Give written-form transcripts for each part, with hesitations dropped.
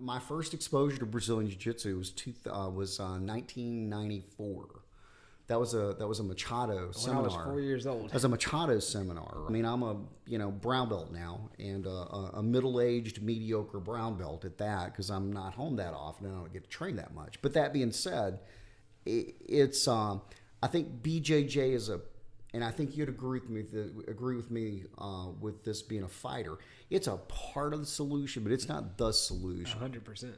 my first exposure to Brazilian Jiu-Jitsu was 1994. That was a Machado seminar. When I was 4 years old. That was a Machado seminar. I mean, I'm a brown belt now, and a middle-aged mediocre brown belt at that, because I'm not home that often and I don't get to train that much. But that being said, it's I think BJJ is and I think you'd agree with me with this being a fighter. It's a part of the solution, but it's not the solution. 100%.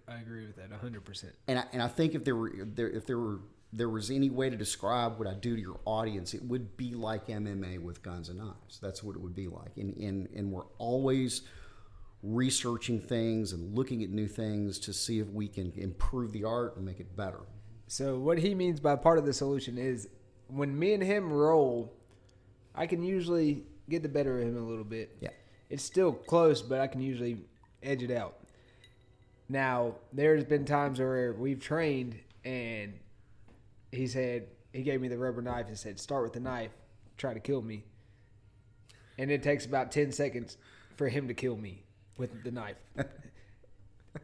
I agree with that. 100%. And I think if there was any way to describe what I do to your audience, it would be like MMA with guns and knives. That's what it would be like. And we're always researching things and looking at new things to see if we can improve the art and make it better. So what he means by part of the solution is when me and him roll, I can usually get the better of him a little bit. Yeah. It's still close, but I can usually edge it out. Now, there's been times where we've trained and he gave me the rubber knife and said, start with the knife, try to kill me. And it takes about 10 seconds for him to kill me with the knife.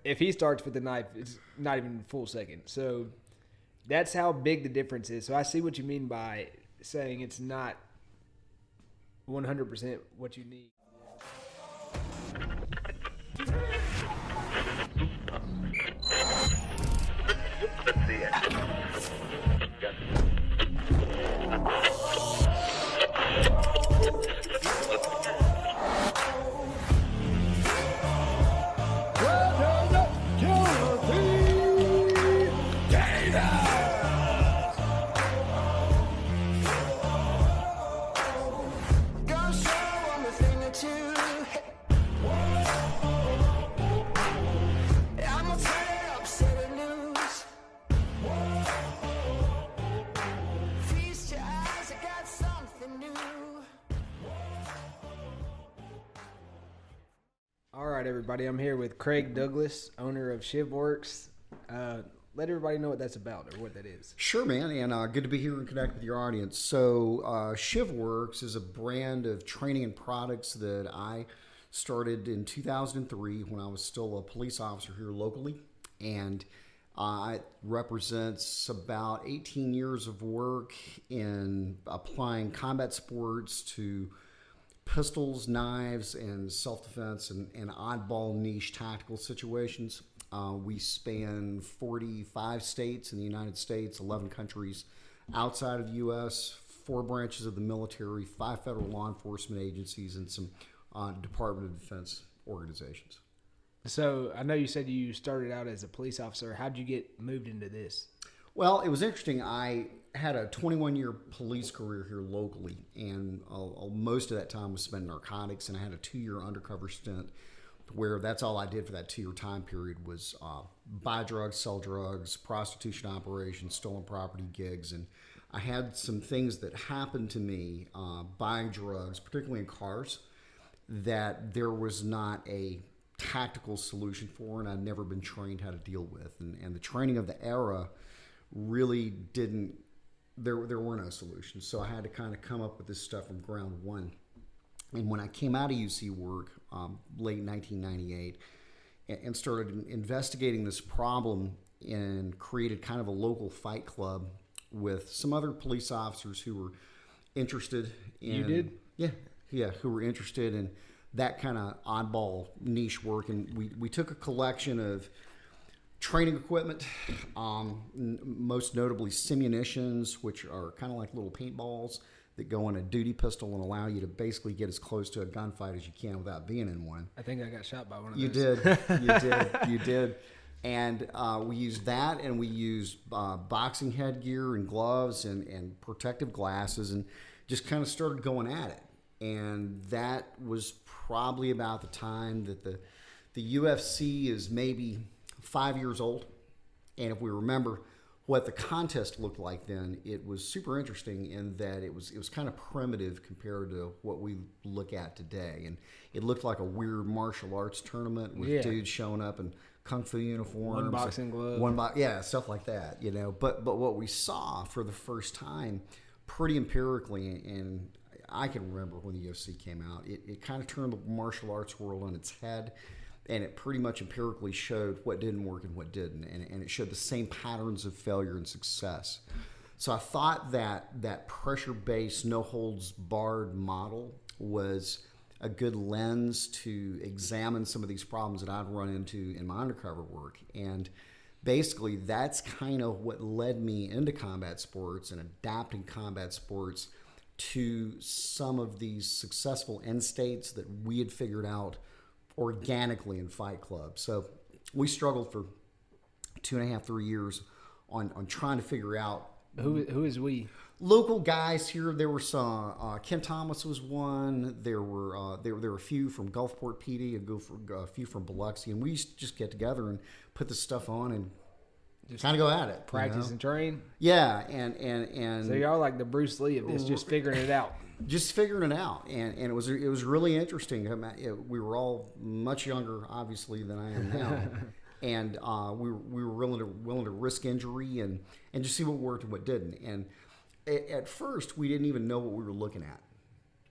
If he starts with the knife, it's not even a full second. So that's how big the difference is. So I see what you mean by saying it's not 100% what you need. Let's see it. All right, everybody. I'm here with Craig Douglas, owner of Shivworks. Let everybody know what that's about or what that is. Sure, man, and good to be here and connect with your audience. So Shivworks is a brand of training and products that I started in 2003 when I was still a police officer here locally, and it represents about 18 years of work in applying combat sports to pistols, knives, and self-defense and oddball niche tactical situations. We span 45 states in the United States, 11 countries outside of the U.S., 4 branches of the military, 5 federal law enforcement agencies, and some Department of Defense organizations. So I know you said you started out as a police officer. How'd you get moved into this? Well, it was interesting. I had a 21-year police career here locally, and most of that time was spent in narcotics, and I had a 2-year undercover stint where that's all I did for that 2-year time period was buy drugs, sell drugs, prostitution operations, stolen property gigs, and I had some things that happened to me buying drugs, particularly in cars, that there was not a tactical solution for, and I'd never been trained how to deal with. And the training of the era really didn't, there were no solutions. So I had to kind of come up with this stuff from ground one. And when I came out of UC work, late 1998, and started investigating this problem and created kind of a local fight club with some other police officers who were interested in... You did? Yeah, who were interested in that kind of oddball niche work. And we took a collection of training equipment, most notably simunitions, which are kind of like little paintballs that go in a duty pistol and allow you to basically get as close to a gunfight as you can without being in one. I think I got shot by one of those. You did. And we used that, and we used boxing headgear and gloves and protective glasses, and just kind of started going at it. And that was probably about the time that the UFC is maybe 5 years old. And if we remember what the contest looked like then, it was super interesting in that it was kind of primitive compared to what we look at today. And it looked like a weird martial arts tournament with dudes showing up in kung fu uniforms, one boxing glove, stuff like that, you know. But what we saw for the first time, pretty empirically, and I can remember when the UFC came out, it kind of turned the martial arts world on its head. and it pretty much empirically showed what didn't work and what didn't, and it showed the same patterns of failure and success. So I thought that pressure-based, no-holds-barred model was a good lens to examine some of these problems that I'd run into in my undercover work. And basically, that's kind of what led me into combat sports and adapting combat sports to some of these successful end states that we had figured out organically in Fight Club. So we struggled for 2.5, 3 years on trying to figure out Who is we? local guys here. There were some. Ken Thomas was one. There were a few from Gulfport PD, a few from Biloxi, and we used to just get together and put this stuff on and just kind of go at it, Practice and train. Yeah, and So y'all like the Bruce Lee of this, just figuring it out. Just figuring it out, and it was really interesting. We were all much younger, obviously, than I am now, and we were willing to risk injury and just see what worked and what didn't. And at first, we didn't even know what we were looking at,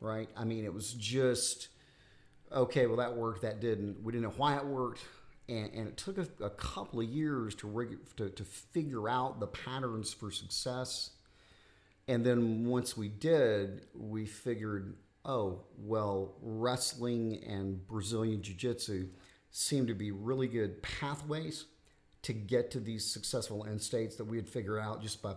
right? I mean, it was just okay. Well, that worked, that didn't. We didn't know why it worked, and it took a couple of years to figure out the patterns for success. And then once we did, we figured, oh, well, wrestling and Brazilian Jiu-jitsu seem to be really good pathways to get to these successful end states that we had figured out just by,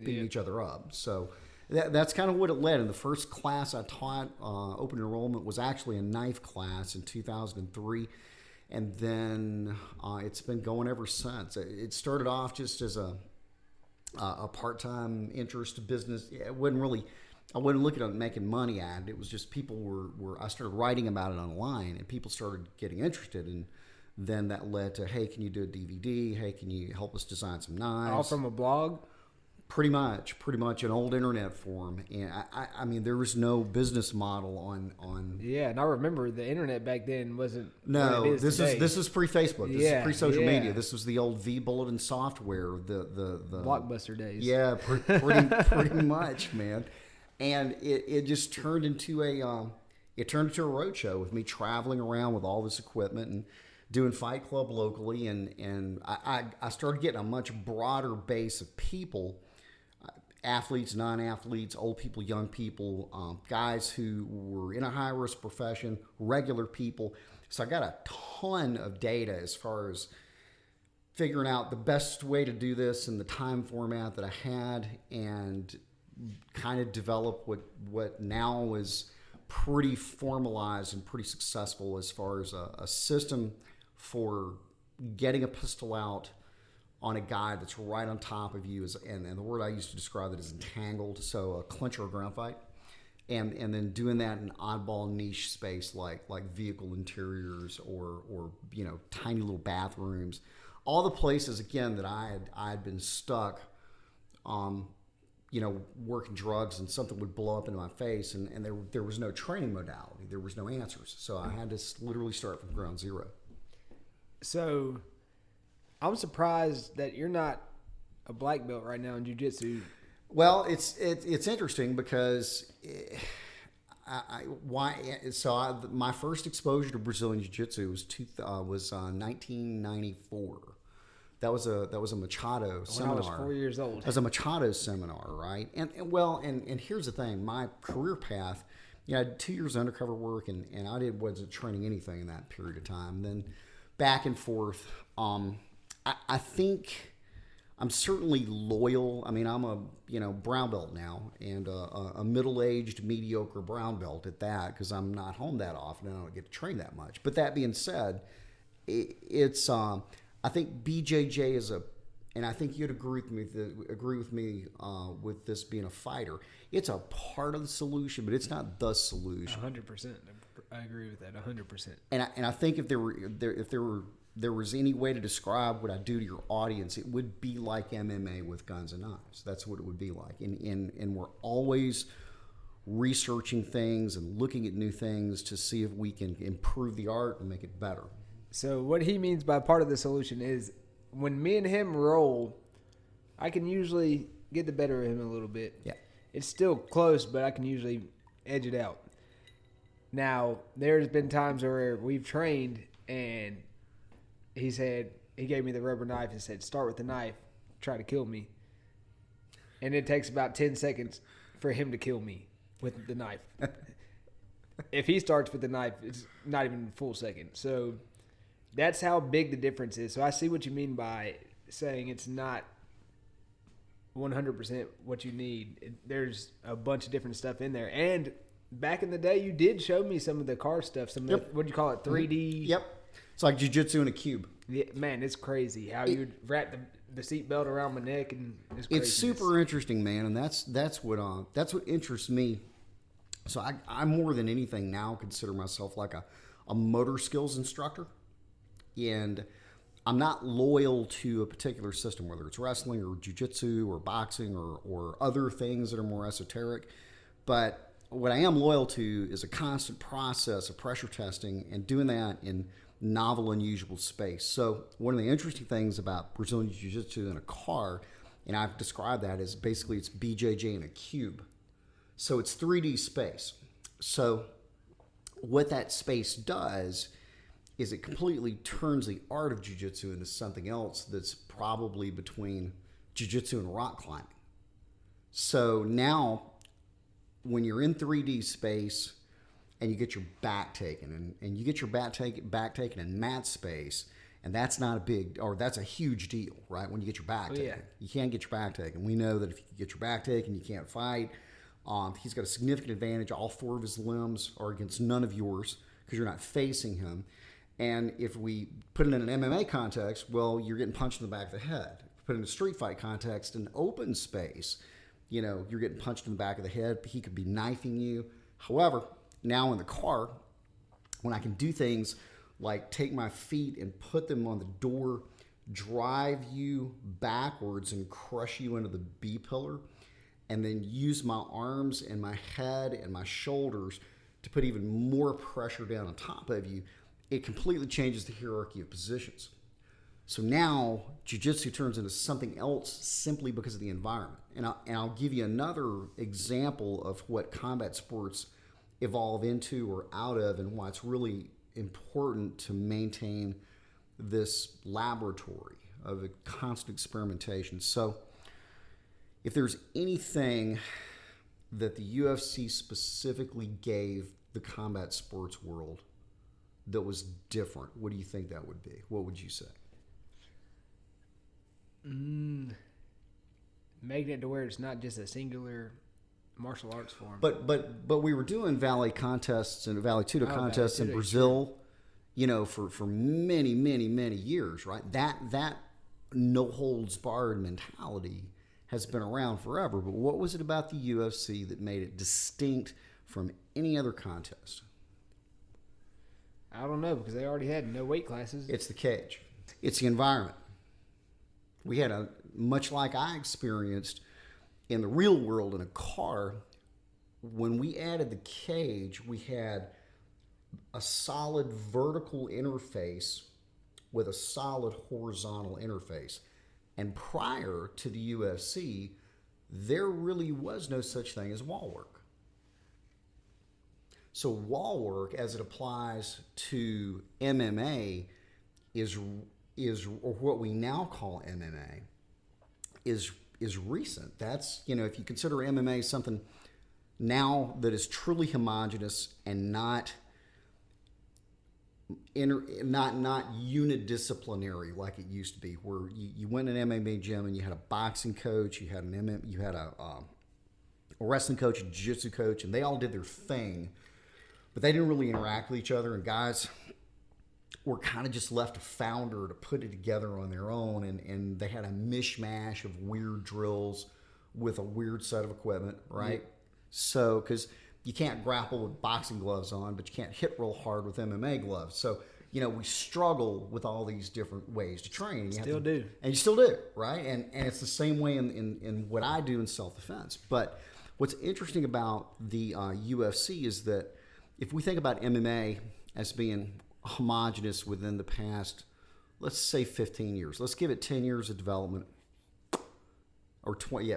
beating each other up. So that's kind of what it led. And the first class I taught, open enrollment, was actually a knife class in 2003. And then it's been going ever since. It started off just as a part-time interest business. I wasn't looking at making money at it. It was just people were I started writing about it online, and people started getting interested, and then that led to, hey, can you do a DVD? Hey, can you help us design some knives? All from a blog? Pretty much an old internet forum. And I mean, there was no business model on. Yeah, and I remember the internet back then wasn't. No, what it is this today. is pre-Facebook. This is pre-social yeah. media. This was the old V-Bulletin software. The Blockbuster days. Yeah, pretty much, man. And it just turned into a roadshow with me traveling around with all this equipment and doing Fight Club locally, and I started getting a much broader base of people. Athletes, non-athletes, old people, young people, guys who were in a high-risk profession, regular people. So I got a ton of data as far as figuring out the best way to do this in the time format that I had, and kind of develop what now is pretty formalized and pretty successful as far as a system for getting a pistol out on a guy that's right on top of you, and the word I used to describe it is entangled, so a clinch or a ground fight, and then doing that in oddball niche space like vehicle interiors or tiny little bathrooms, all the places again that I had been stuck, working drugs, and something would blow up into my face, and there was no training modality, there was no answers, so I had to literally start from ground zero. So I'm surprised that you're not a black belt right now in jiu-jitsu. Well, it's interesting because my first exposure to Brazilian jiu-jitsu was 1994. That was a Machado seminar. When I was 4 years old. As a Machado seminar, right? And here's the thing: my career path, I had 2 years of undercover work, and I wasn't training anything in that period of time. And then back and forth. I think I'm certainly loyal. I mean, I'm a brown belt now, and a middle-aged mediocre brown belt at that, because I'm not home that often and I don't get to train that much. But that being said, it's I think BJJ is and I think you'd agree with me with this being a fighter. It's a part of the solution, but it's not the solution. 100%. I agree with that. 100%. And I think if there was any way to describe what I do to your audience, it would be like MMA with guns and knives. That's what it would be like. And we're always researching things and looking at new things to see if we can improve the art and make it better. So what he means by part of the solution is when me and him roll, I can usually get the better of him a little bit. Yeah. It's still close, but I can usually edge it out. Now, there's been times where we've trained and he gave me the rubber knife and said, "Start with the knife, try to kill me." And it takes about 10 seconds for him to kill me with the knife. If he starts with the knife, it's not even a full second. So that's how big the difference is. So I see what you mean by saying it's not 100% what you need. There's a bunch of different stuff in there. And back in the day, you did show me some of the car stuff. Some of the, what do you call it, 3D? Yep. It's like jiu-jitsu in a cube. Yeah, man, it's crazy how you would wrap the seatbelt around my neck, and it's crazy. It's super interesting, man, and that's what interests me. So I more than anything now consider myself like a motor skills instructor, and I'm not loyal to a particular system, whether it's wrestling or jiu-jitsu or boxing or other things that are more esoteric. But what I am loyal to is a constant process of pressure testing and doing that in novel, unusual space. So one of the interesting things about Brazilian Jiu-Jitsu in a car, and I've described that as basically it's BJJ in a cube. So it's 3D space. So what that space does is it completely turns the art of Jiu-Jitsu into something else that's probably between Jiu-Jitsu and rock climbing. So now when you're in 3D space, and you get your back taken, and you get your back taken in mat space, and that's a huge deal, right? When you get your back taken. Yeah. You can't get your back taken. We know that if you get your back taken, you can't fight. He's got a significant advantage. All 4 of his limbs are against none of yours because you're not facing him. And if we put it in an MMA context, well, you're getting punched in the back of the head. Put it in a street fight context, in open space, you're getting punched in the back of the head. He could be knifing you. However, now in the car, when I can do things like take my feet and put them on the door, drive you backwards and crush you into the B-pillar, and then use my arms and my head and my shoulders to put even more pressure down on top of you, it completely changes the hierarchy of positions. So now jiu-jitsu turns into something else simply because of the environment. And I'll give you another example of what combat sports evolve into or out of, and why it's really important to maintain this laboratory of a constant experimentation. So if there's anything that the UFC specifically gave the combat sports world that was different, what do you think that would be? What would you say? Making it to where it's not just a singular martial arts form. But we were doing Vale contests and Vale Tudo contests in Brazil, for many, many, many years, right? That no holds barred mentality has been around forever. But what was it about the UFC that made it distinct from any other contest? I don't know, because they already had no weight classes. It's the cage. It's the environment. We had much like I experienced in the real world in a car, when we added the cage, we had a solid vertical interface with a solid horizontal interface. And prior to the UFC, there really was no such thing as wall work. So wall work, as it applies to MMA, is or what we now call MMA, is recent. That's, if you consider MMA something now that is truly homogenous and not unidisciplinary like it used to be, where you went in an MMA gym and you had a boxing coach, you had a wrestling coach, a jiu-jitsu coach, and they all did their thing, but they didn't really interact with each other, and guys were kind of just left a founder to put it together on their own, and they had a mishmash of weird drills with a weird set of equipment, right? Yeah. So, because you can't grapple with boxing gloves on, but you can't hit real hard with MMA gloves. So, we struggle with all these different ways to train. And you still do, right? And it's the same way in what I do in self-defense. But what's interesting about the UFC is that if we think about MMA as being homogenous within the past, let's say 15 years. Let's give it 10 years of development, or 20,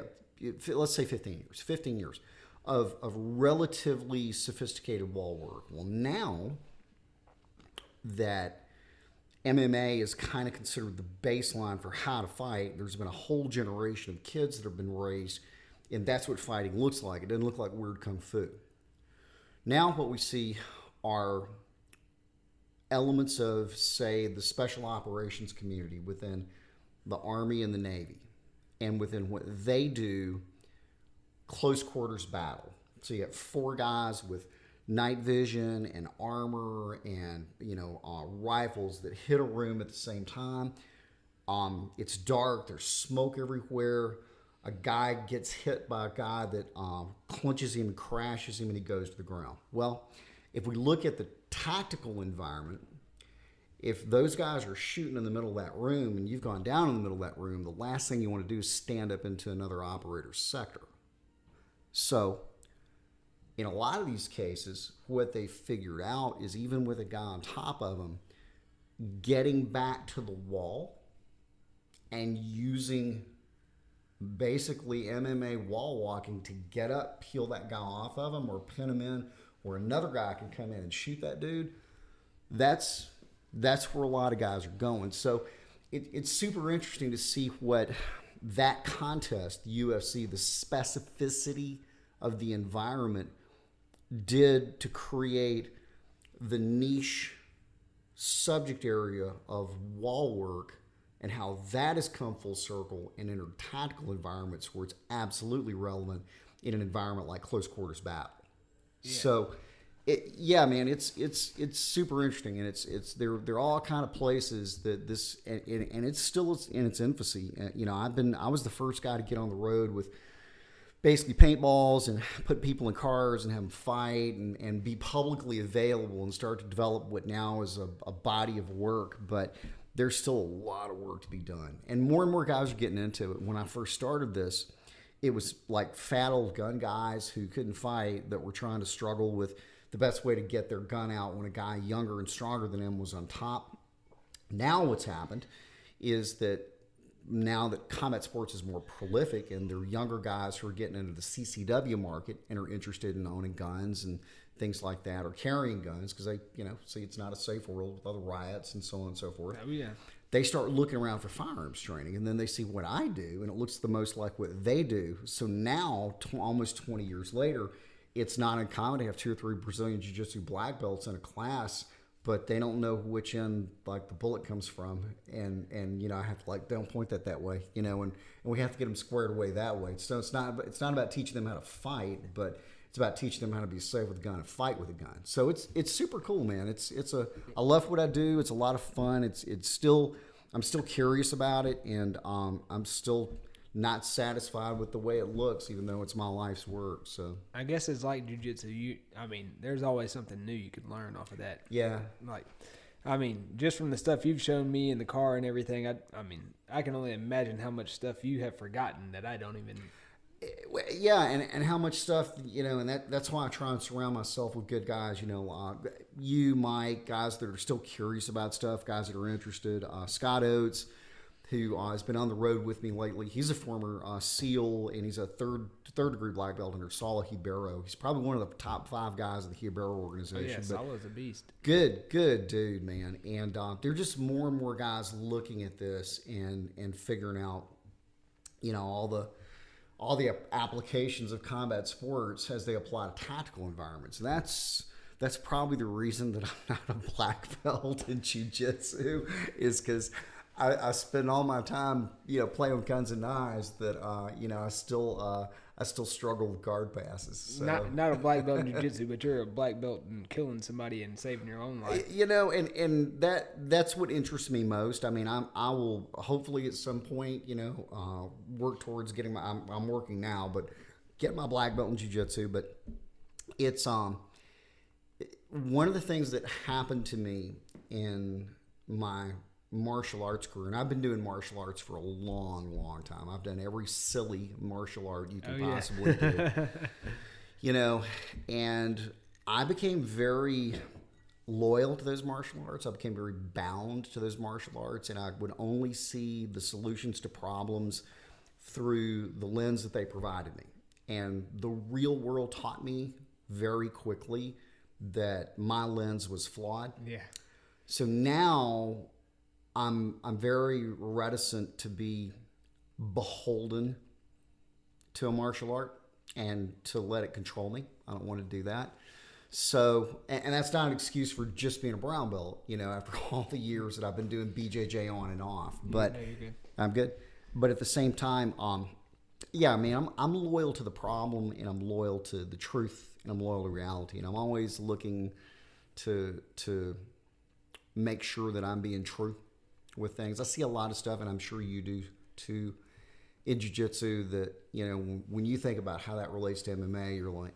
let's say 15 years. 15 years of relatively sophisticated wall work. Well, now that MMA is kind of considered the baseline for how to fight. There's been a whole generation of kids that have been raised, and that's what fighting looks like. It doesn't look like weird kung fu. Now what we see are elements of, say, the special operations community within the Army and the Navy, and within what they do, close quarters battle. So you have 4 guys with night vision and armor and rifles that hit a room at the same time. It's dark. There's smoke everywhere. A guy gets hit by a guy that clinches him and crashes him, and he goes to the ground. Well, if we look at the tactical environment, if those guys are shooting in the middle of that room and you've gone down in the middle of that room, the last thing you want to do is stand up into another operator's sector. So in a lot of these cases, what they figured out is, even with a guy on top of them, getting back to the wall and using basically MMA wall walking to get up, peel that guy off of him, or pin him in, or another guy can come in and shoot that dude. That's where a lot of guys are going. So it's super interesting to see what that contest, the UFC, the specificity of the environment did to create the niche subject area of wall work, and how that has come full circle and entered tactical environments where it's absolutely relevant in an environment like close quarters battle. Yeah. So, man, it's super interesting, and they're all kind of places that this, and it's still in its infancy. I was the first guy to get on the road with basically paintballs and put people in cars and have them fight and be publicly available and start to develop what now is a body of work. But there's still a lot of work to be done, and more guys are getting into it. When I first started this, it was like fat old gun guys who couldn't fight that were trying to struggle with the best way to get their gun out when a guy younger and stronger than them was on top. Now what's happened is that now that combat sports is more prolific, and there are younger guys who are getting into the CCW market and are interested in owning guns and things like that, or carrying guns, because they, see it's not a safe world with other riots and so on and so forth. Oh, yeah. They start looking around for firearms training, and then they see what I do, and it looks the most like what they do. So now, almost 20 years later, it's not uncommon to have 2 or 3 Brazilian Jiu-Jitsu black belts in a class, but they don't know which end like the bullet comes from, and I have to don't point that way, and we have to get them squared away that way. So it's not about teaching them how to fight, but it's about teaching them how to be safe with a gun and fight with a gun. So it's super cool, man. I love what I do. It's a lot of fun. I'm still curious about it, and I'm still not satisfied with the way it looks, even though it's my life's work. So I guess it's like jiu-jitsu. There's always something new you could learn off of that. Yeah. Just from the stuff you've shown me in the car and everything, I can only imagine how much stuff you have forgotten that I don't even. Yeah, and how much stuff, and that's why I try and surround myself with good guys, you, Mike, guys that are still curious about stuff, guys that are interested. Scott Oates, who has been on the road with me lately. He's a former SEAL, and he's a third degree black belt under Saul Hibero. He's probably one of the top 5 guys of the Hibero organization. Oh, yeah, Saul is a beast. Good dude, man. And there are just more and more guys looking at this and figuring out, all the applications of combat sports as they apply to tactical environments. And that's probably the reason that I'm not a black belt in jiu-jitsu, is because I spend all my time, playing with guns and knives that, I still struggle with guard passes. So. Not a black belt in jiu-jitsu, but you're a black belt in killing somebody and saving your own life. And that's what interests me most. I will hopefully at some point, work towards getting I'm working now, but get my black belt in jiu-jitsu. But it's one of the things that happened to me in my martial arts career, and I've been doing martial arts for a long time. I've done every silly martial art you can possibly do. And I became very loyal to those martial arts. I became very bound to those martial arts, and I would only see the solutions to problems through the lens that they provided me. And the real world taught me very quickly that my lens was flawed. Yeah. So now I'm very reticent to be beholden to a martial art and to let it control me. I don't want to do that. So, and that's not an excuse for just being a brown belt, after all the years that I've been doing BJJ on and off. But No, you're good. I'm good. But at the same time, yeah, I mean, I'm loyal to the problem, and I'm loyal to the truth, and I'm loyal to reality, and I'm always looking to make sure that I'm being true with things. I see a lot of stuff, and I'm sure you do too, in jiu-jitsu that, when you think about how that relates to MMA, you're like,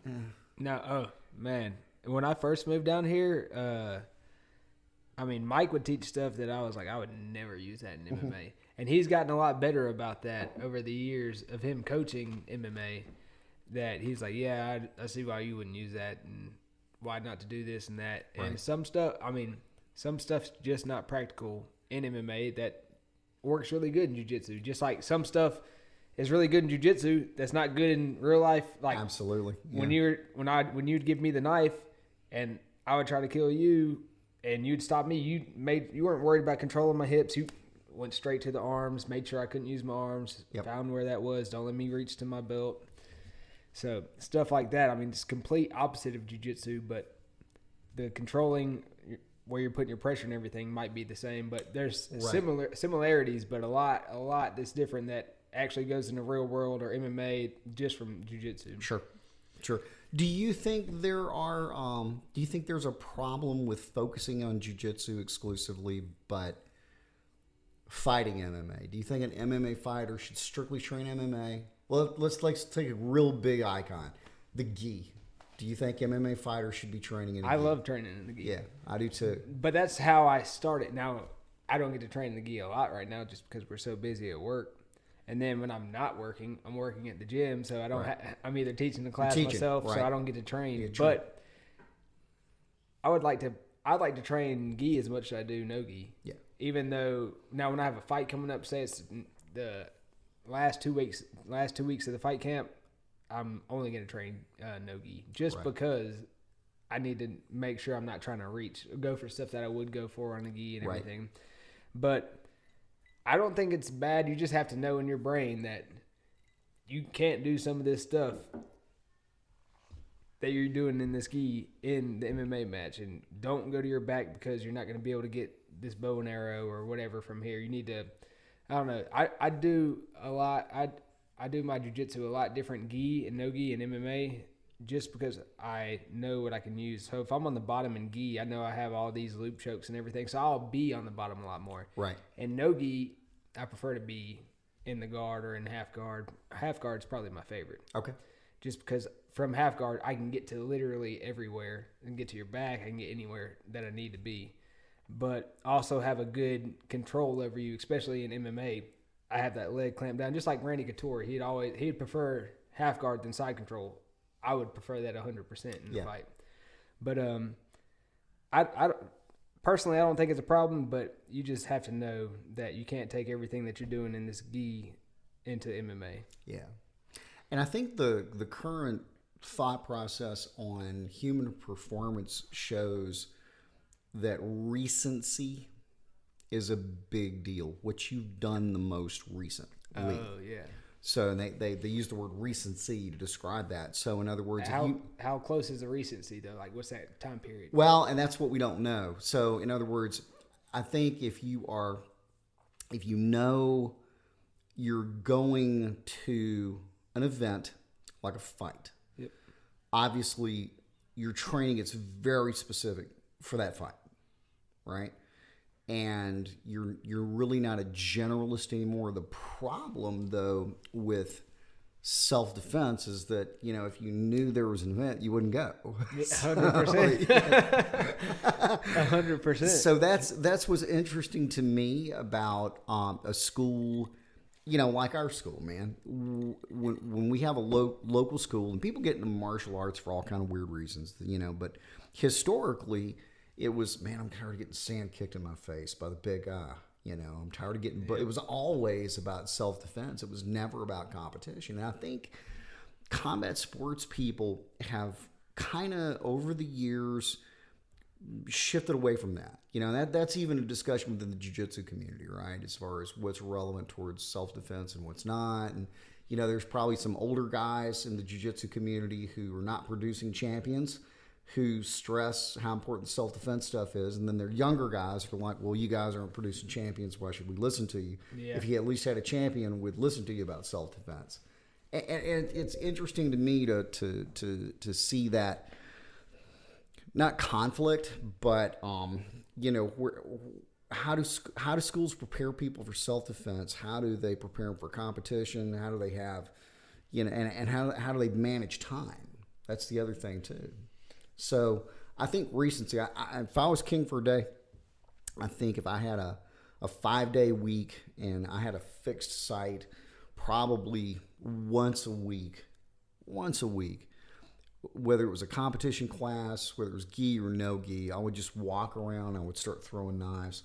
No, oh man, when I first moved down here, I mean, Mike would teach stuff that I was like, I would never use that in MMA. And he's gotten a lot better about that over the years of him coaching MMA, that he's like, yeah, I see why you wouldn't use that and why not to do this and that. Right. And some stuff's just not practical in MMA that works really good in jiu-jitsu. Just like some stuff is really good in jiu-jitsu that's not good in real life. Like absolutely. Yeah. When you'd give me the knife and I would try to kill you and you'd stop me, you weren't worried about controlling my hips. You went straight to the arms, made sure I couldn't use my arms, found where that was, don't let me reach to my belt. So stuff like that, I mean, it's complete opposite of jiu-jitsu, but the controlling where you're putting your pressure and everything might be the same, but there's similarities, but a lot that's different that actually goes in the real world or MMA just from jiu-jitsu. Sure. Do you think there's a problem with focusing on jiu-jitsu exclusively, but fighting MMA? Do you think an MMA fighter should strictly train MMA? Well, let's take a real big icon, the gi. Do you think MMA fighters should be training in a gi? I love training in the gi. Yeah, I do too. But that's how I started. Now, I don't get to train in the gi a lot right now just because we're so busy at work. And then when I'm not working, I'm working at the gym, so I don't. I'm either teaching the class myself, so I don't get to train. But I'd like to train gi as much as I do no gi. Yeah. Even though now when I have a fight coming up, say it's the last 2 weeks of the fight camp, I'm only going to train no gi just because I need to make sure I'm not trying to go for stuff that I would go for on the gi and everything. But I don't think it's bad. You just have to know in your brain that you can't do some of this stuff that you're doing in this gi in the MMA match. And don't go to your back because you're not going to be able to get this bow and arrow or whatever from here. You need to, I don't know. I do a lot. I do my jiu-jitsu a lot different gi and no gi and MMA just because I know what I can use. So if I'm on the bottom in gi, I know I have all these loop chokes and everything. So I'll be on the bottom a lot more. Right. And no gi, I prefer to be in the guard or in half guard. Half guard is probably my favorite. Okay. Just because from half guard, I can get to literally everywhere and get to your back. I can get anywhere that I need to be. But also have a good control over you, especially in MMA. I have that leg clamped down, just like Randy Couture. He'd prefer half guard than side control. I would prefer that 100% in the fight. But I personally, I don't think it's a problem. But you just have to know that you can't take everything that you're doing in this gi into MMA. Yeah, and I think the current thought process on human performance shows that recency is a big deal. What you've done the most recently. Oh, yeah. So they use the word recency to describe that. So in other words, how close is the recency though? Like what's that time period? Well, and that's what we don't know. So in other words, I think if you know you're going to an event like a fight, obviously your training is very specific for that fight, right? And you're really not a generalist anymore. The problem, though, with self-defense is that, if you knew there was an event, you wouldn't go. 100%. 100%. So that's what's interesting to me about a school, like our school, man. When we have a local school, and people get into martial arts for all kind of weird reasons, but historically, it was, man, I'm tired of getting sand kicked in my face by the big guy. I'm tired of getting, but it was always about self-defense. It was never about competition. And I think combat sports people have kind of, over the years, shifted away from that. You know, that's even a discussion within the jiu-jitsu community, right? As far as what's relevant towards self-defense and what's not. And, you know, there's probably some older guys in the jiu-jitsu community who are not producing champions who stress how important self-defense stuff is. And then there are younger guys who are like, well, you guys aren't producing champions. Why should we listen to you? Yeah. If you at least had a champion, we'd listen to you about self-defense. And it's interesting to me to see that, not conflict, but you know, how do schools prepare people for self-defense? How do they prepare them for competition? How do they have, you know, and how do they manage time? That's the other thing too. So I think recency. If I was king for a day, I think if I had a 5-day week and I had a fixed site, probably once a week, whether it was a competition class, whether it was gi or no gi, I would just walk around. I would start throwing knives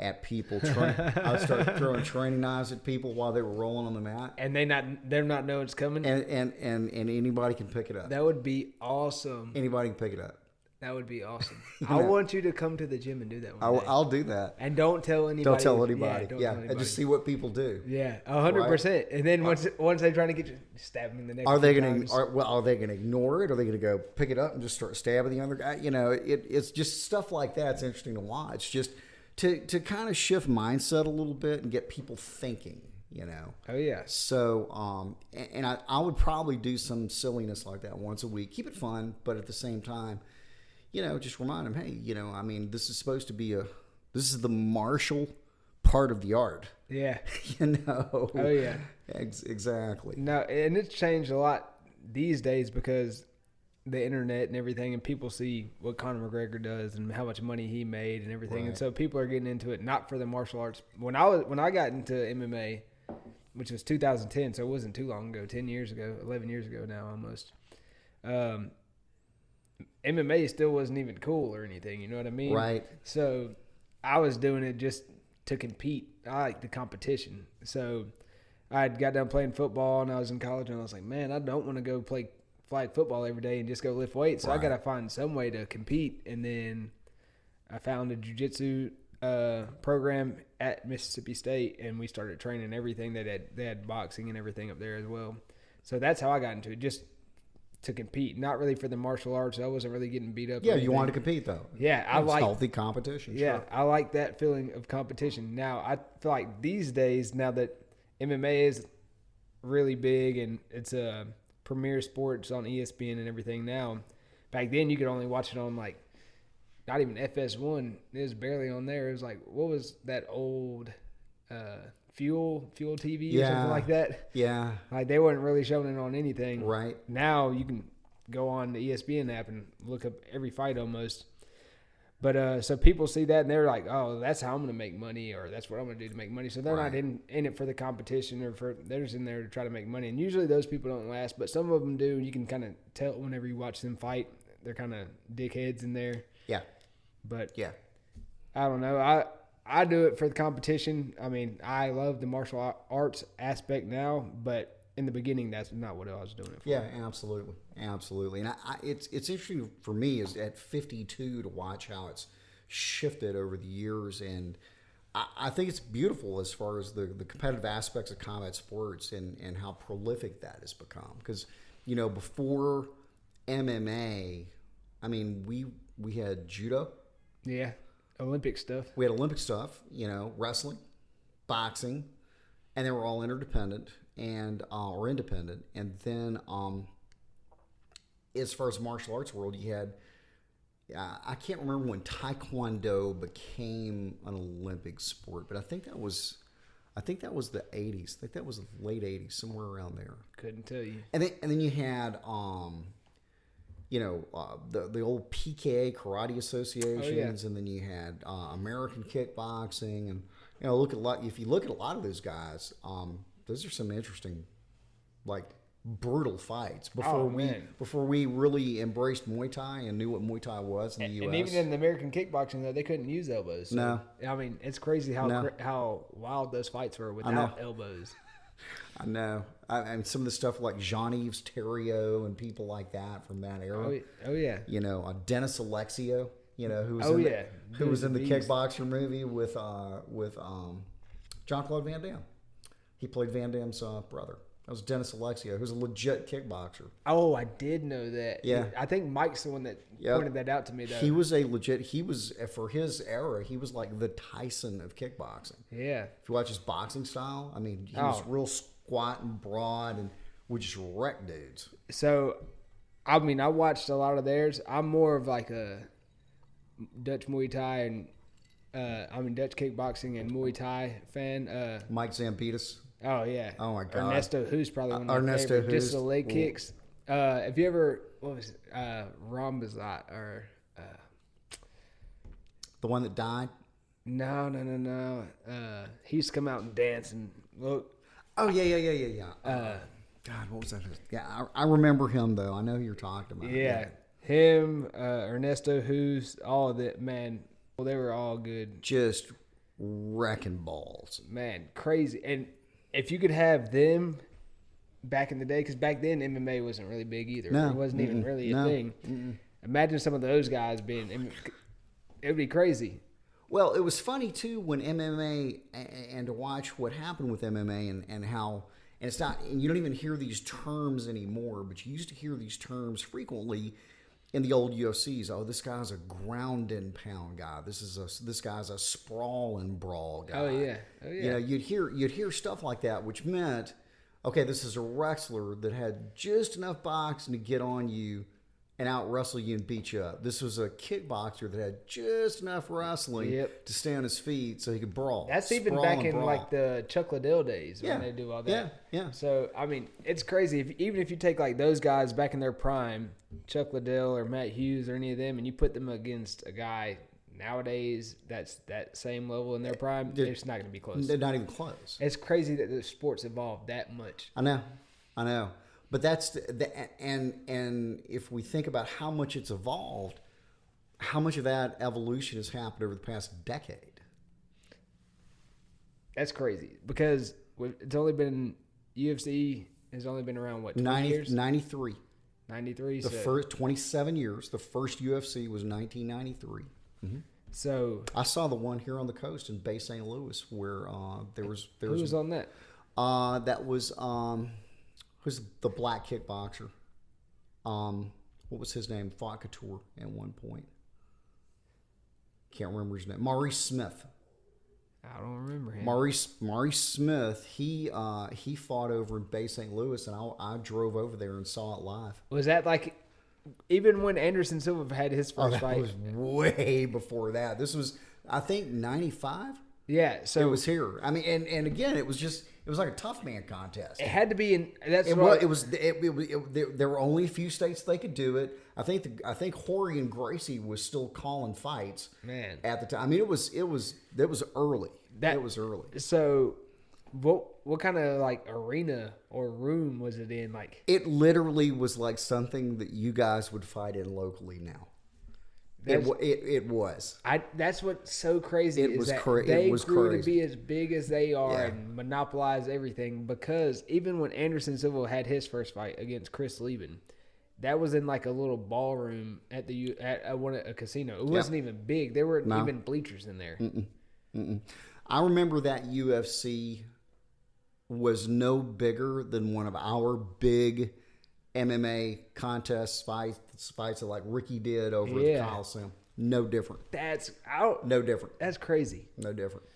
at people. I would start throwing training knives at people while they were rolling on the mat. And they're not know it's coming. And anybody can pick it up. That would be awesome. Anybody can pick it up. That would be awesome. I want you to come to the gym and do that one day. I'll do that. And don't tell anybody. Don't tell anybody. Don't Yeah, tell anybody. and just see what people do. Yeah, 100%. And then once they're trying to get you, stab them in the neck. Are they going to ignore it? Are they going to go pick it up and just start stabbing the other guy? You know, it's just stuff like that. It's interesting to watch. Just to kind of shift mindset a little bit and get people thinking. You know. Oh yeah. So, and I would probably do some silliness like that once a week. Keep it fun, but at the same time, you know, just remind them, hey, you know, I mean, this is supposed to be this is the martial part of the art. Yeah. You know. Oh yeah. Exactly. No, and it's changed a lot these days because the internet and everything, and people see what Conor McGregor does and how much money he made and everything, Right. and so people are getting into it not for the martial arts. When I got into MMA, which was 2010, so it wasn't too long ago, 10 years ago, 11 years ago now almost. MMA still wasn't even cool or anything, you know what I mean? Right. So I was doing it just to compete. I like the competition. So I had got done playing football and I was in college and I was like, man, I don't want to go play flag football every day and just go lift weights. So Right. I got to find some way to compete. And then I found a jiu-jitsu program at Mississippi State and we started training everything. They had boxing and everything up there as well. So that's how I got into it, just to compete, not really for the martial arts. I wasn't really getting beat up. Yeah, you wanted to compete though. Yeah, I It's like healthy competition. Yeah, Sure. I like that feeling of competition. Now, I feel like these days, now that MMA is really big and it's a premier sports on ESPN and everything now, back then you could only watch it on like, not even FS1. It was barely on there. It was like, what was that old Fuel TV or something like that? Yeah. Like they weren't really showing it on anything. Right. Now you can go on the ESPN app and look up every fight almost. But so people see that and they're like, oh, that's how I'm going to make money, or that's what I'm going to do to make money. So they're Right. not in it for the competition they're just in there to try to make money. And usually those people don't last, but some of them do. You can kind of tell whenever you watch them fight. They're kind of dickheads in there. Yeah. But Yeah. I don't know. I do it for the competition. I mean, I love the martial arts aspect now, but in the beginning, that's not what I was doing it for. Yeah, absolutely. Absolutely. And it's interesting for me is at 52 to watch how it's shifted over the years. And I think it's beautiful as far as the competitive aspects of combat sports and how prolific that has become. Because, you know, before MMA, I mean, we had judo. Yeah. Olympic stuff. We had Olympic stuff, you know, wrestling, boxing, and they were all interdependent or independent. And then as far as martial arts world, you had I can't remember when Taekwondo became an Olympic sport, but I think that was the 80s. I think that was the late 80s, somewhere around there. Couldn't tell you. And then you had the old PKA karate associations, and then you had American kickboxing, and you know, if you look at a lot of those guys, those are some interesting, like brutal fights before we really embraced Muay Thai and knew what Muay Thai was in the U.S. And even in the American kickboxing, though, they couldn't use elbows. So, No. I mean, it's crazy how wild those fights were without elbows. I know. And some of the stuff like Jean-Yves Theriault and people like that from that era. Oh yeah. You know, Dennis Alexio. You know, who was Oh, in yeah. who was in the Beast. Kickboxer movie with Jean-Claude Van Damme. He played Van Damme's brother. That was Dennis Alexia, who's a legit kickboxer. Oh, I did know that. Yeah. I think Mike's the one that Yep. pointed that out to me, though. He was a legit. He was, for his era, he was like the Tyson of kickboxing. Yeah. If you watch his boxing style, I mean, he was real squat and broad and would just wreck dudes. So, I mean, I watched a lot of theirs. I'm more of like a Dutch Muay Thai and Dutch kickboxing and Muay Thai fan. Mike Zambitis. Oh yeah. Oh my God. Ernesto, who's probably one of my Ernesto favorite. Just Hoo's. the leg kicks. Have you ever what was it? Rambazat or The one that died. no. He used to come out and dance and look. Oh yeah. God, what was that? Yeah, I remember him though. I know who you're talking about. Yeah, him, Ernesto, who's all of that man. Well, they were all good. Just wrecking balls. Man, crazy. And if you could have them back in the day, because back then MMA wasn't really big either. No. It wasn't even really a thing. Mm-mm. Imagine some of those guys being. It would be crazy. Well, it was funny too when MMA and to watch what happened with MMA and how and it's not and you don't even hear these terms anymore, but you used to hear these terms frequently in the old UFCs. Oh, this guy's a ground and pound guy. This guy's a sprawl and brawl guy. Oh yeah. You know, you'd hear stuff like that, which meant, okay, this is a wrestler that had just enough boxing to get on you and out wrestle you and beat you up. This was a kickboxer that had just enough wrestling to stay on his feet so he could brawl. That's even Sprawl back and in brawl. like the Chuck Liddell days when they do all that. Yeah. So I mean, it's crazy. Even if you take like those guys back in their prime, Chuck Liddell or Matt Hughes or any of them, and you put them against a guy nowadays that's that same level in their prime, it's not going to be close. They're not even close. It's crazy that the sports evolved that much. I know. But that's and if we think about how much it's evolved, how much of that evolution has happened over the past decade? That's crazy because it's only been UFC has only been around what 20 years? 93. 93. The first 27 years. The first UFC was 1993. Mm-hmm. So I saw the one here on the coast in Bay St. Louis where there was who was on that? That was who's the black kickboxer? What was his name? Fought Couture at one point. Can't remember his name. Maurice Smith. I don't remember him. Maurice Smith. He fought over in Bay St. Louis, and I drove over there and saw it live. Was that like even when Anderson Silva had his first that fight? was way before that. This was, I think, 95. Yeah, so It was here. I mean, and again, it was like a tough man contest. it had to be in. That's It what was. There were only a few states they could do it. I think Horry and Gracie was still calling fights. Man. At the time, I mean, it was early. It was early. So, what kind of like arena or room was it in? Like It literally was like something that you guys would fight in locally now. It was. That's what's so crazy It is was that cra- they it was grew to crazy. be as big as they are Yeah. and monopolize everything. Because even when Anderson Silva had his first fight against Chris Lieben, that was in like a little ballroom at a casino. It wasn't even big. There weren't even bleachers in there. I remember that UFC was no bigger than one of our big MMA contests fights that like Ricky did over at the Coliseum. No different. That's out. No different. That's crazy. No different.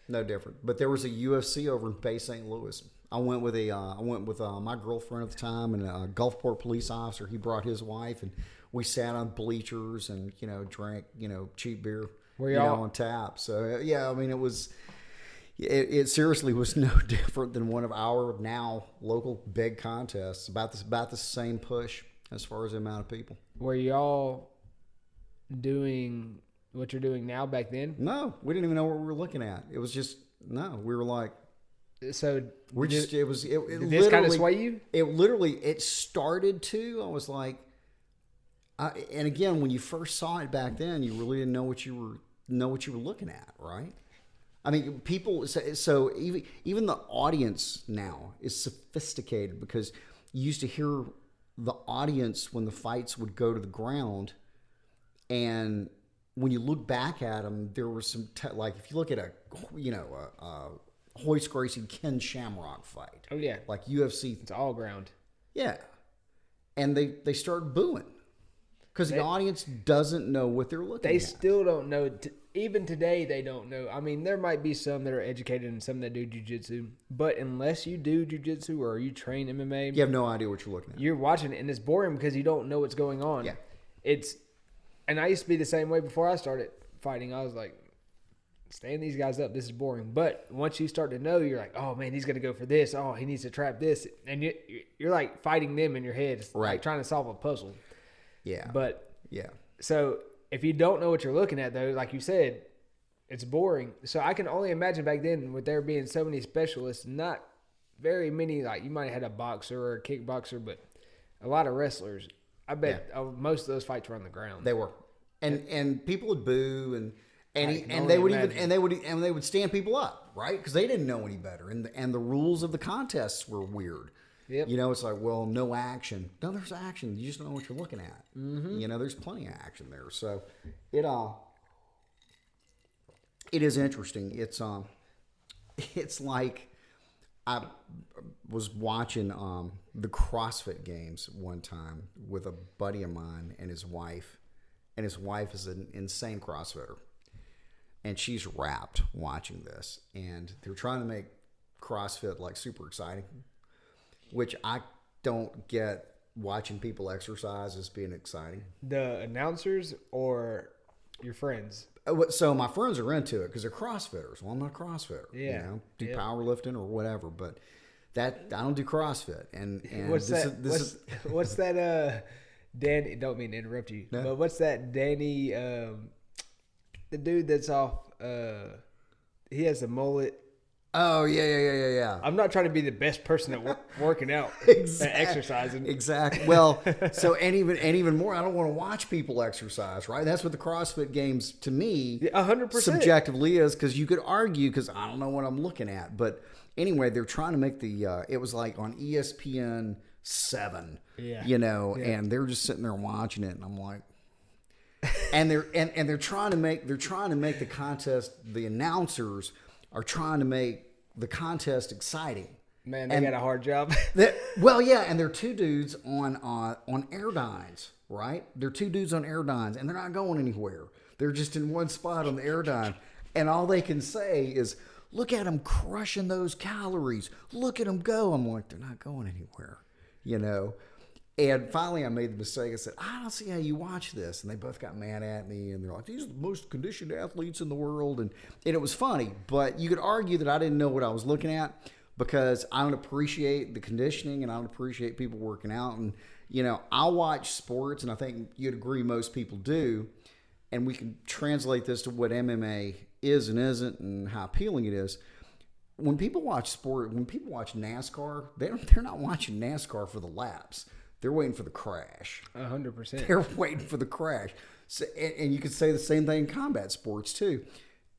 No different. But there was a UFC over in Bay St. Louis. I went with my girlfriend at the time and a Gulfport police officer. He brought his wife and we sat on bleachers and drank cheap beer on tap. So yeah, I mean it seriously was no different than one of our now local big contests. About the same push as far as the amount of people. Were y'all doing what you're doing now back then? No, we didn't even know what we were looking at. It was just we were like. So We're just it did this kind of sway you? It started to. I was like, and again, when you first saw it back then, you really didn't know what you were looking at, right? I mean, people. So even the audience now is sophisticated because you used to hear the audience when the fights would go to the ground. And when you look back at them, there was some like if you look at a Hoist Gracie Ken Shamrock fight. Oh yeah, Like UFC. it's all ground. Yeah, and they start booing because the audience doesn't know what they're looking They at. still don't know. Even today, they don't know. I mean, there might be some that are educated and some that do jiu-jitsu, but unless you do jiu-jitsu or you train MMA, You have no idea what you're looking at. you're watching it and it's boring because you don't know what's going on. Yeah. And I used to be the same way before I started fighting. I was like, stand these guys up. This is boring. But once you start to know, you're like, oh man, he's going to go for this. Oh, he needs to trap this. And you're like fighting them in your head. It's Right. like trying to solve a puzzle. Yeah. But yeah. so if you don't know what you're looking at, though, like you said, it's boring. So I can only imagine back then with there being so many specialists, not very many, like you might have had a boxer or a kickboxer, but a lot of wrestlers. I bet most of those fights were on the ground. They were, and people would boo and I can and only they would imagine. even they would stand people up, right? Because they didn't know any better, and the rules of the contests were weird. Yep. You know, it's like, well, no action. No, there's action. You just don't know what you're looking at. Mm-hmm. You know, there's plenty of action there. So it is interesting. It's like I was watching the CrossFit games one time with a buddy of mine and his wife. And his wife is an insane CrossFitter. And she's rapt watching this. And they're trying to make CrossFit like super exciting, which I don't get watching people exercise as being exciting. The announcers or your friends? So my friends are into it because they're CrossFitters. Well, I'm not a CrossFitter. Yeah. You know, do Yeah. powerlifting or whatever, but that I don't do CrossFit. And What's this that? Is, What's that? Danny, don't mean to interrupt you, No. but what's that? Danny, the dude that's off. He has a mullet. oh yeah. I'm not trying to be the best person at working out, Exactly. exercising. Exactly. Well, so and even more, I don't want to watch people exercise. Right. That's what the CrossFit games to me 100%. subjectively is, because you could argue because I don't know what I'm looking at, but anyway, they're trying to make the. It was like on ESPN 7. Yeah. You know, Yeah. and they're just sitting there watching it, and I'm like. And they're trying to make the contest. The announcers are trying to make the contest exciting. Man, they got a hard job. Well, yeah, and they're two dudes on airdynes, right? They're two dudes on airdynes, and they're not going anywhere. They're just in one spot on the airdyne, and all they can say is, "Look at them crushing those calories. Look at them go." I'm like, they're not going anywhere, you know. And finally, I made the mistake. I said, I don't see how you watch this. And they both got mad at me. And they're like, these are the most conditioned athletes in the world. And it was funny. But you could argue that I didn't know what I was looking at because I don't appreciate the conditioning and I don't appreciate people working out. And, you know, I watch sports, and I think you'd agree most people do. And we can translate this to what MMA is and isn't and how appealing it is. When people watch sport, when people watch NASCAR, they're not watching NASCAR for the laps. They're waiting for the crash. 100%. They're waiting for the crash. So, and you could say the same thing in combat sports too.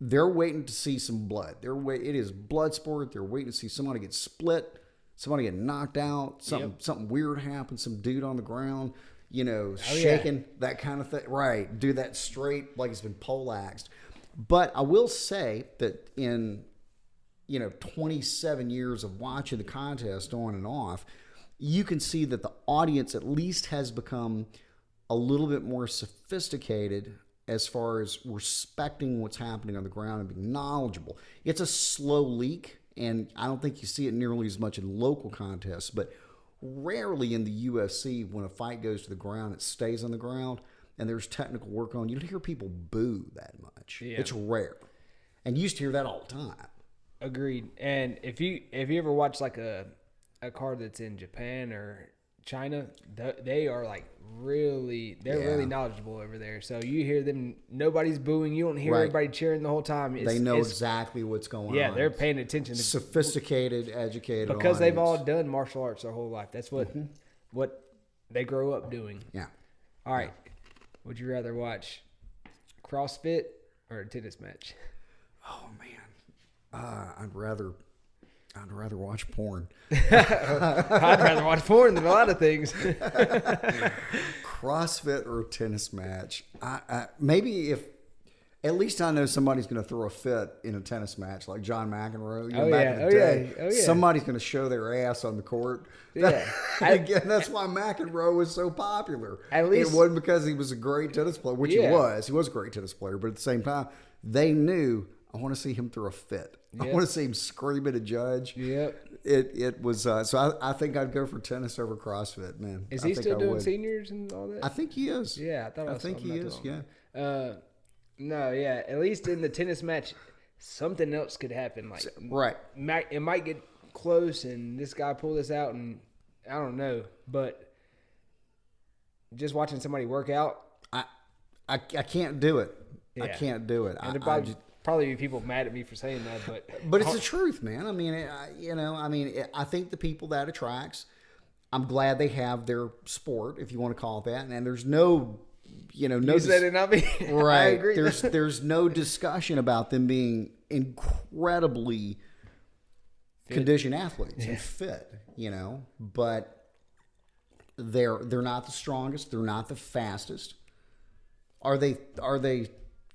They're waiting to see some blood. It is blood sport. They're waiting to see somebody get split, somebody get knocked out, something weird happen, some dude on the ground, you know, shaking, that kind of thing. Right. Do that straight like it's been poleaxed. But I will say that in, 27 years of watching the contest on and off, you can see that the audience at least has become a little bit more sophisticated as far as respecting what's happening on the ground and being knowledgeable. It's a slow leak, and I don't think you see it nearly as much in local contests, but rarely in the UFC, when a fight goes to the ground, it stays on the ground, and there's technical work on. You don't hear people boo that much. Yeah. It's rare. And you used to hear that all the time. Agreed. And if you ever watch like a card that's in Japan or China, they are like really knowledgeable over there. So you hear them, nobody's booing. You don't hear everybody cheering the whole time. They know exactly what's going on. Yeah, they're paying attention to sophisticated, educated because audience. they've all done martial arts their whole life. That's what they grow up doing. Yeah. All right. Would you rather watch CrossFit or a tennis match? Oh man, I'd rather I'd rather watch porn. I'd rather watch porn than a lot of things. CrossFit or tennis match. Maybe if at least I know somebody's going to throw a fit in a tennis match, like John McEnroe. Back in the day, somebody's going to show their ass on the court. Yeah. Again, that's why McEnroe was so popular. At least it wasn't because he was a great tennis player, which he was. He was a great tennis player, but at the same time, they knew, I want to see him throw a fit. Yep. I want to see him scream at a judge. Yep. It was so I think I'd go for tennis over CrossFit, man. Is he still doing seniors and all that? I think he is. Yeah, I think he is. Yeah. No, yeah. At least in the tennis match, something else could happen. Like right, it might get close, and this guy pull this out, and I don't know. But just watching somebody work out, I can't do it. Yeah. I can't do it. And probably be people mad at me for saying that, but it's the truth, man. I mean, I think the people that attracts. I'm glad they have their sport, if you want to call it that, and there's no. You said it, not me. Right. I agree. There's no discussion about them being incredibly conditioned athletes and fit, but they're not the strongest. They're not the fastest. Are they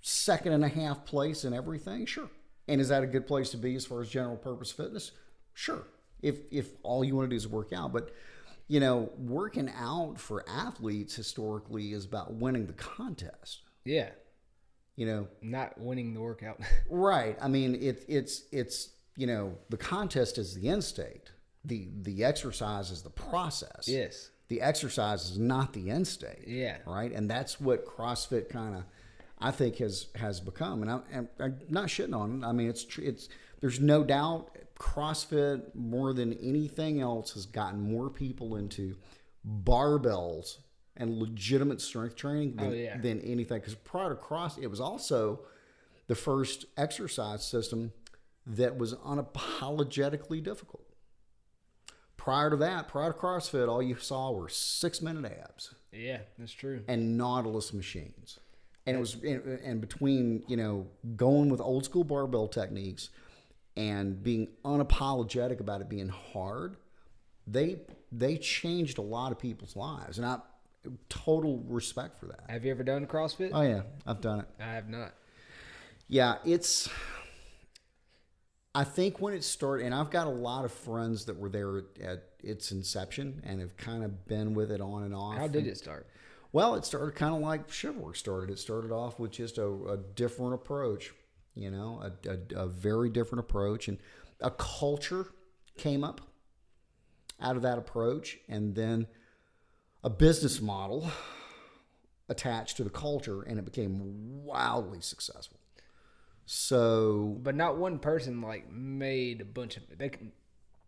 second and a half place in everything? Sure. And is that a good place to be as far as general purpose fitness? Sure. If all you want to do is work out, but working out for athletes historically is about winning the contest. Yeah. Not winning the workout. Right. I mean, it's the contest is the end state. The exercise is the process. Yes. The exercise is not the end state. Yeah. Right. And that's what CrossFit kind of, I think, has become. And I'm not shitting on it. I mean, it's there's no doubt CrossFit, more than anything else, has gotten more people into barbells and legitimate strength training than anything. Because prior to CrossFit, it was also the first exercise system that was unapologetically difficult. Prior to CrossFit, all you saw were 6-minute abs. Yeah, that's true. And Nautilus machines. And it was and between, going with old school barbell techniques and being unapologetic about it being hard, they changed a lot of people's lives. And I total respect for that. Have you ever done CrossFit? Oh, yeah. I've done it. I have not. Yeah, I think when it started, and I've got a lot of friends that were there at its inception and have kind of been with it on and off. How did it start? Well, it started kind of like Shivworks started. It started off with just a different approach, a very different approach. And a culture came up out of that approach, and then a business model attached to the culture, and it became wildly successful. So, but not one person made a bunch of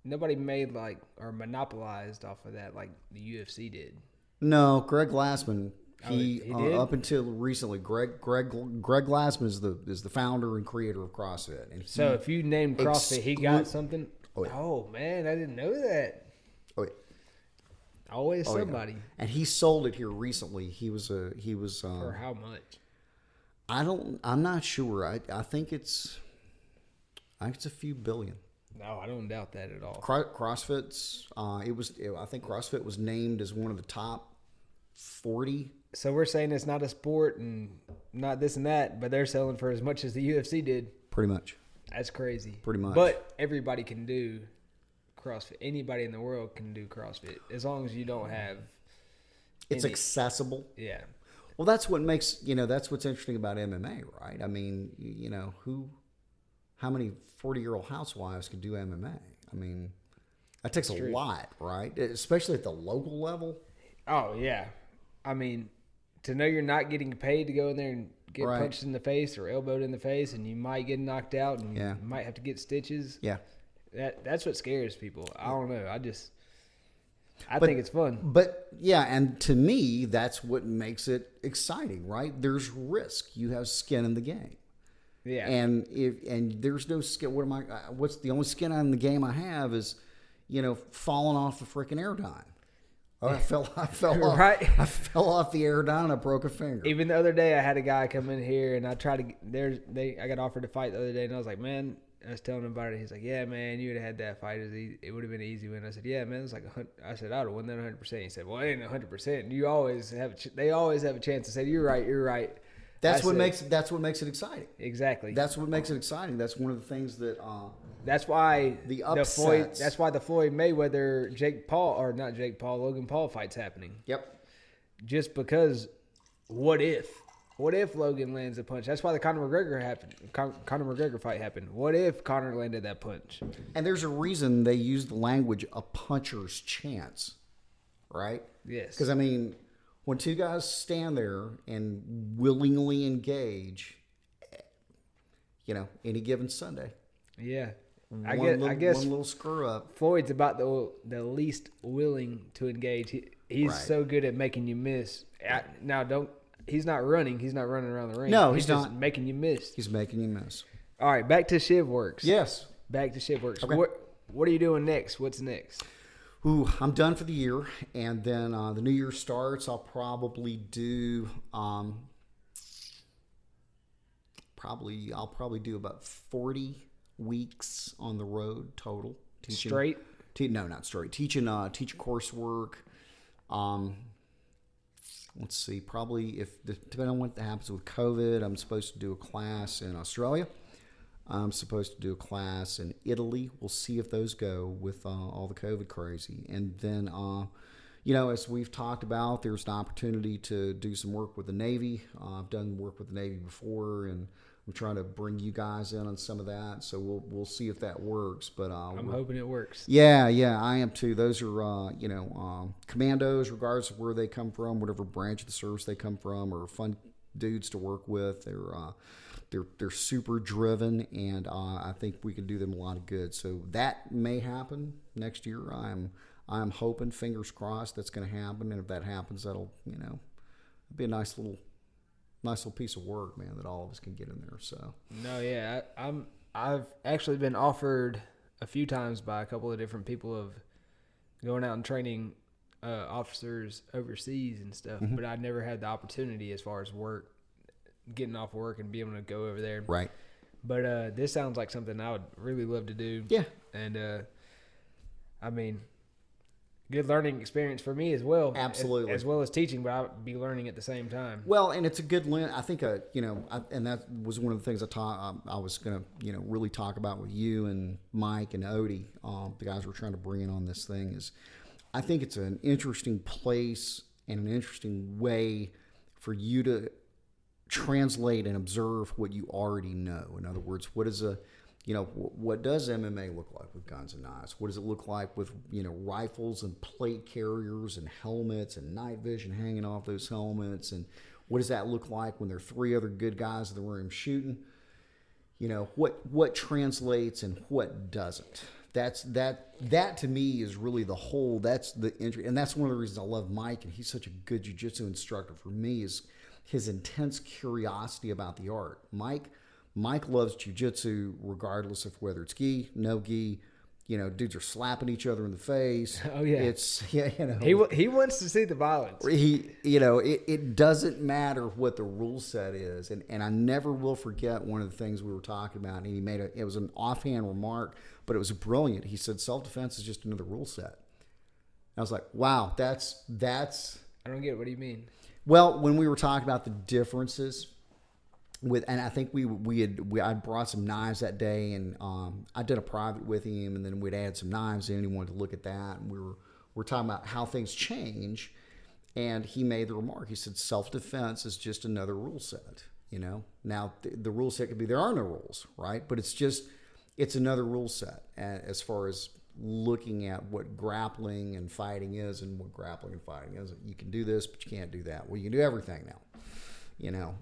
nobody made or monopolized off of that like the UFC did. No, Greg Glassman. He did? Up until recently, Greg Glassman is the founder and creator of CrossFit. And so if you named CrossFit, he got something. Oh, yeah. Oh man, I didn't know that. Oh, yeah. Always somebody. Yeah. And he sold it here recently. He was for how much? I'm not sure. I think it's a few billion. No, I don't doubt that at all. CrossFit's I think CrossFit was named as one of the top 40. So we're saying it's not a sport and not this and that, but they're selling for as much as the UFC did. Pretty much. That's crazy. Pretty much. But everybody can do CrossFit. Anybody in the world can do CrossFit as long as you don't have. It's accessible. Yeah. Well, that's what makes that's what's interesting about MMA, right? I mean, how many 40-year-old housewives can do MMA? I mean, that takes a lot, right? Especially at the local level. Oh, yeah. I mean, to know you're not getting paid to go in there and get punched in the face or elbowed in the face, and you might get knocked out and you might have to get stitches. Yeah. That's what scares people. I don't know. I think it's fun. But, yeah, and to me, that's what makes it exciting, right? There's risk. You have skin in the game. Yeah. And there's no skin. What's the only skin in the game I have is, falling off the freaking airdyne. Oh, I fell off. Right. I fell off the airdyne and I broke a finger. Even the other day, I had a guy come in here and I tried to. I got offered to fight the other day, and I was like, man, I was telling him about it. He's like, "Yeah, man, you would have had that fight. It would have been an easy win." I said, "Yeah, man, it's like I said, I'd have won that 100%." He said, "Well, it ain't 100%. You always have. They always have a chance to say you're right. You're right." That's what makes it exciting. Exactly. That's what makes it exciting. That's one of the things that. That's why the upsets. That's why the Floyd Mayweather Logan Paul fight's happening. Yep. Just because, what if Logan lands a punch? That's why the Conor McGregor fight happened. What if Conor landed that punch? And there's a reason they use the language "a puncher's chance," right? Yes. Because I mean, when two guys stand there and willingly engage, any given Sunday. Yeah. I guess one little screw up. Floyd's about the least willing to engage. He's Right. so good at making you miss. Now, he's not running. He's not running around the ring. No, he's he's just not. making you miss. He's making you miss. All right, back to Shivworks. Yes. Back to Shivworks. Okay. What are you doing next? What's next? Ooh, I'm done for the year, and then the new year starts. I'll probably do I'll probably do about 40 weeks on the road total. Teaching, Straight? No, not straight. Teaching coursework. Let's see. Probably depending on what happens with COVID, I'm supposed to do a class in Australia. I'm supposed to do a class in Italy. We'll see if those go with all the COVID crazy. And then, as we've talked about, there's an opportunity to do some work with the Navy. I've done work with the Navy before, and I'm trying to bring you guys in on some of that. So we'll see if that works. But I'm hoping it works. Yeah, I am too. Those are commandos, regardless of where they come from, whatever branch of the service they come from, are fun dudes to work with. They're super driven, and I think we can do them a lot of good. So that may happen next year. I'm hoping, fingers crossed, that's going to happen. And if that happens, that'll be a nice little piece of work, man, that all of us can get in there. So No, yeah, I've actually been offered a few times by a couple of different people of going out and training officers overseas and stuff, but I never had the opportunity as far as work, getting off work and being able to go over there. right. But this sounds like something I would really love to do. Yeah. And I mean, good learning experience for me as well. Absolutely. As well as teaching, but I would be learning at the same time. Well, and it's a good I think and that was one of the things I was going to really talk about with you and Mike and Odie, the guys we're trying to bring in on this thing, is I think it's an interesting place and an interesting way for you to translate and observe what you already know. In other words, what does MMA look like with guns and knives? What does it look like with rifles and plate carriers and helmets and night vision hanging off those helmets? And what does that look like when there are 3 other good guys in the room shooting? What translates and what doesn't? That to me is really the whole. That's the interest, and that's one of the reasons I love Mike, and he's such a good jiu-jitsu instructor for me, is his intense curiosity about the art. Mike loves jiu-jitsu regardless of whether it's gi, no gi. Dudes are slapping each other in the face. Oh yeah, it's he wants to see the violence. It doesn't matter what the rule set is, and I never will forget one of the things we were talking about. And he made it was an offhand remark, but it was brilliant. He said self-defense is just another rule set. I was like, wow, that's. I don't get it. What do you mean? Well, when we were talking about the differences and I think I brought some knives that day, and I did a private with him, and then we'd add some knives in. He wanted to look at that, and we're talking about how things change, and he made the remark. He said self-defense is just another rule set. Now the rule set could be there are no rules, right? But it's another rule set as far as looking at what grappling and fighting is, and what grappling and fighting is. You can do this, but you can't do that. Well, you can do everything now.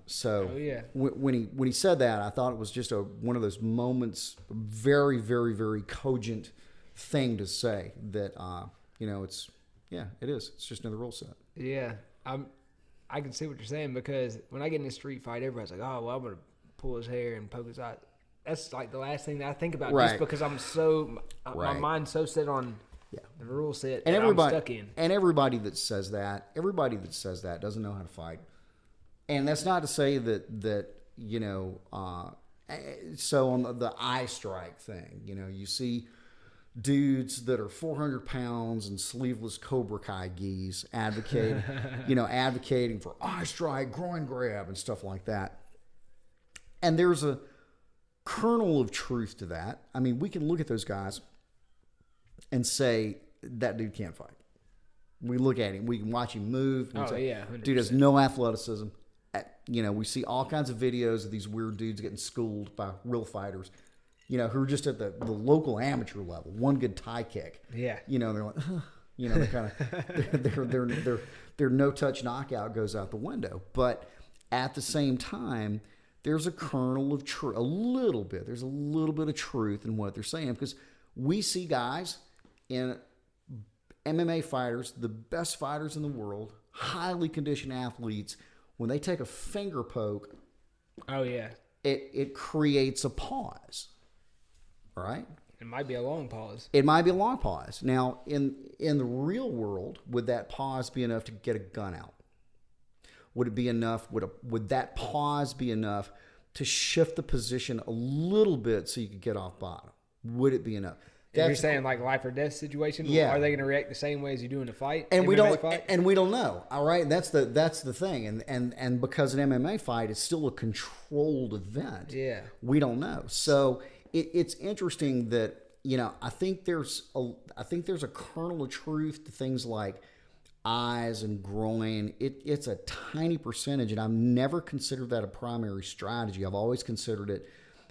So oh, yeah. when he said that, I thought it was just one of those moments, very, very, very cogent thing to say that, it is. It's just another rule set. Yeah. I can see what you're saying, because when I get in a street fight, everybody's like, oh, well, I'm going to pull his hair and poke his eye. That's like the last thing that I think about, right. Just because my mind's so set on the rule set and that I'm stuck in. And everybody that says that doesn't know how to fight. And that's not to say that So on the eye strike thing, you see dudes that are 400 pounds and sleeveless Cobra Kai gis advocating for eye strike, groin grab, and stuff like that. And there's a kernel of truth to that. I mean, we can look at those guys and say that dude can't fight. We look at him, we can watch him move. And say, 100%. Dude has no athleticism. We see all kinds of videos of these weird dudes getting schooled by real fighters, who are just at the local amateur level. One good Thai kick. Yeah. They're like, they kind of, their no-touch knockout goes out the window. But at the same time, there's a kernel of truth, there's a little bit of truth in what they're saying, because we see guys in MMA fighters, the best fighters in the world, highly conditioned athletes, when they take a finger poke, it creates a pause, right? It might be a long pause. It might be a long pause. Now, in the real world, would that pause be enough to get a gun out? Would it be enough? Would that pause be enough to shift the position a little bit so you could get off bottom? Would it be enough? If you're saying like life or death situation, are they going to react the same way as you do in a fight? And we don't, fight? and we don't know. All right, that's the thing, and because an MMA fight is still a controlled event, we don't know. So it's interesting that I think there's a kernel of truth to things like eyes and groin. It's a tiny percentage, and I've never considered that a primary strategy. I've always considered it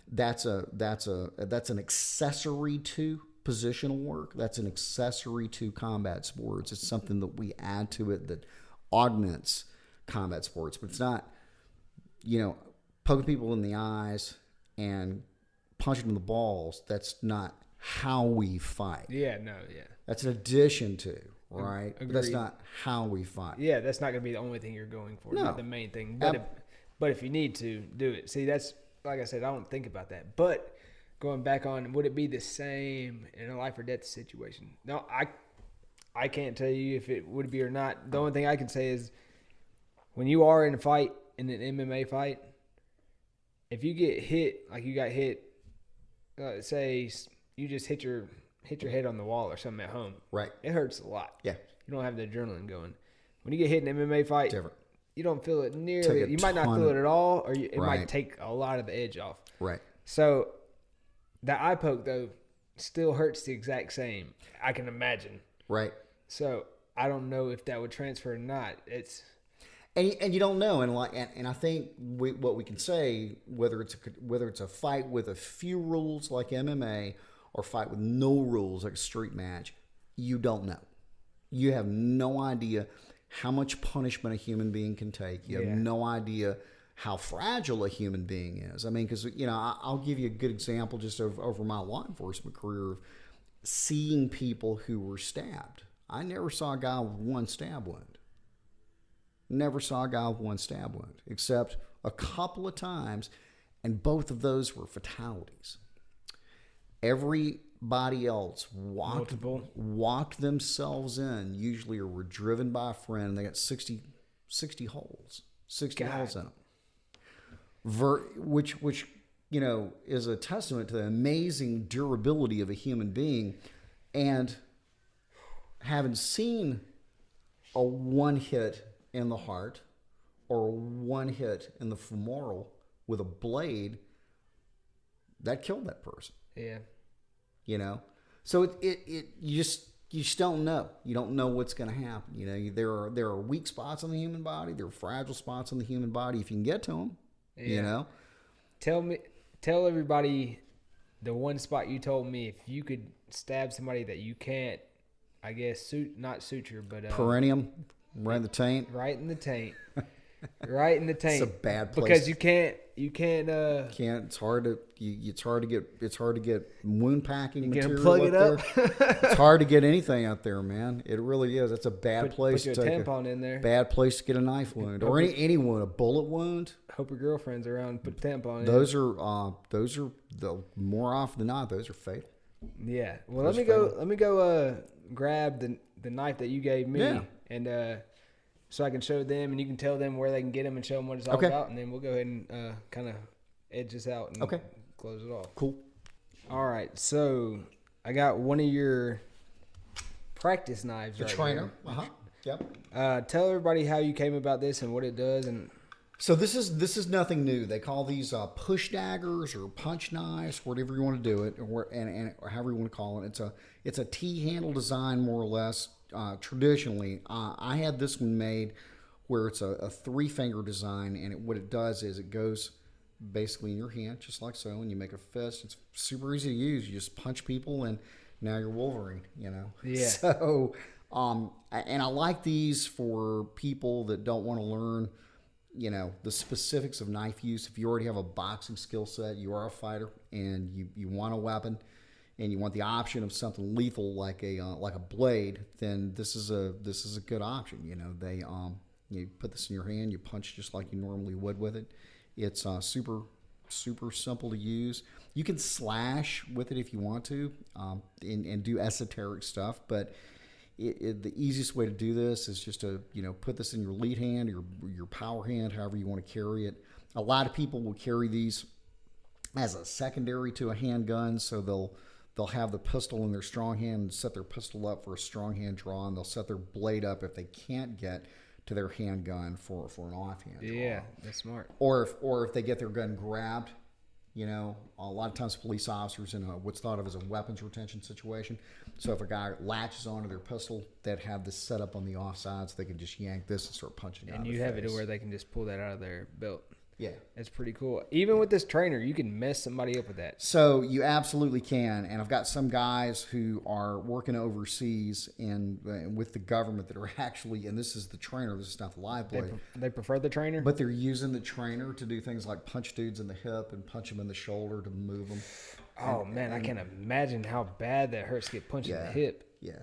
that's an accessory to positional work. That's an accessory to combat sports. It's something that we add to it that augments combat sports, but it's not, poking people in the eyes and punching them in the balls. That's not how we fight. That's an addition to, right? But that's not how we fight. Yeah, that's not going to be the only thing you're going for. No. Not the main thing. But if you need to, do it. See, that's, like I said, I don't think about that. But going back on, would it be the same in a life or death situation? No, I can't tell you if it would be or not. The only thing I can say is when you are in a fight, in an MMA fight, if you get hit, like you got hit, say you just hit your head on the wall or something at home. Right. It hurts a lot. Yeah. You don't have the adrenaline going. When you get hit in an MMA fight, different. You don't feel it nearly. You might not feel it at all, or it Right. might take a lot of the edge off. Right. So the eye poke, though, still hurts the exact same, I can imagine. Right. So I don't know if that would transfer or not. And you don't know, and I think what we can say, whether it's a fight with a few rules like MMA or a fight with no rules like a street match, you don't know. You have no idea how much punishment a human being can take. You have no idea how fragile a human being is. I mean, because I'll give you a good example just over my law enforcement career of seeing people who were stabbed. I never saw a guy with one stab wound. Never saw a guy with one stab wound, except a couple of times, and both of those were fatalities. Everybody else walked themselves in, usually, or were driven by a friend, and they got 60 holes. 60 holes in them. Which is a testament to the amazing durability of a human being. And having seen a one hit in the heart or one hit in the femoral with a blade, that killed that person. Yeah. So you just don't know. You don't know what's going to happen. There are weak spots on the human body. There are fragile spots on the human body if you can get to them. Tell everybody the one spot you told me, if you could stab somebody that you can't, I guess, not suture, but perineum, right in the taint. Right in the taint. Right in the taint. It's a bad place because you can't. Can't. It's hard to get wound packing material. Plug it up. It's hard to get anything out there, man. It really is. It's a bad place to take a tampon in there. Bad place to get a knife wound or any wound, a bullet wound. Hope your girlfriend's around. Put a tampon in. Those are the more often than not, those are fatal. Yeah. Well, let me go grab the knife that you gave me and so I can show them, and you can tell them where they can get them and show them what it's all about, and then we'll go ahead and kind of edge this out and Okay. close it off. Cool. All right, so I got one of your practice knives The right trainer. Yep. here. Tell everybody how you came about this and what it does. And So this is nothing new. They call these push daggers or punch knives, whatever you want to do it, or however you want to call it. It's a T-handle design, more or less. Traditionally, I had this one made where it's a 3-finger design, and what it does is it goes basically in your hand, just like so, and you make a fist. It's super easy to use. You just punch people, and now you're Wolverine. Yeah. So, and I like these for people that don't want to learn the specifics of knife use. If you already have a boxing skill set, you are a fighter, and you want a weapon, and you want the option of something lethal like a blade, then this is a good option. You put this in your hand, you punch just like you normally would with it. It's super simple to use. You can slash with it if you want to, and do esoteric stuff, but the easiest way to do this is just to put this in your lead hand or your power hand, however you want to carry it. A lot of people will carry these as a secondary to a handgun, so they'll have the pistol in their strong hand and set their pistol up for a strong hand draw, and they'll set their blade up if they can't get to their handgun for an offhand draw. yeah, that's smart. Or if they get their gun grabbed, a lot of times police officers in what's thought of as a weapons retention situation. So if a guy latches onto their pistol, they'd have this set up on the offside so they can just yank this and start punching out. And you have it to where they can just pull that out of their belt. Yeah. That's pretty cool. Even with this trainer, you can mess somebody up with that. So you absolutely can. And I've got some guys who are working overseas and with the government that are actually, and this is the trainer, this is not the live blade. They prefer the trainer? But they're using the trainer to do things like punch dudes in the hip and punch them in the shoulder to move them. Oh, man, I can imagine how bad that hurts to get punched in the hip. Yeah.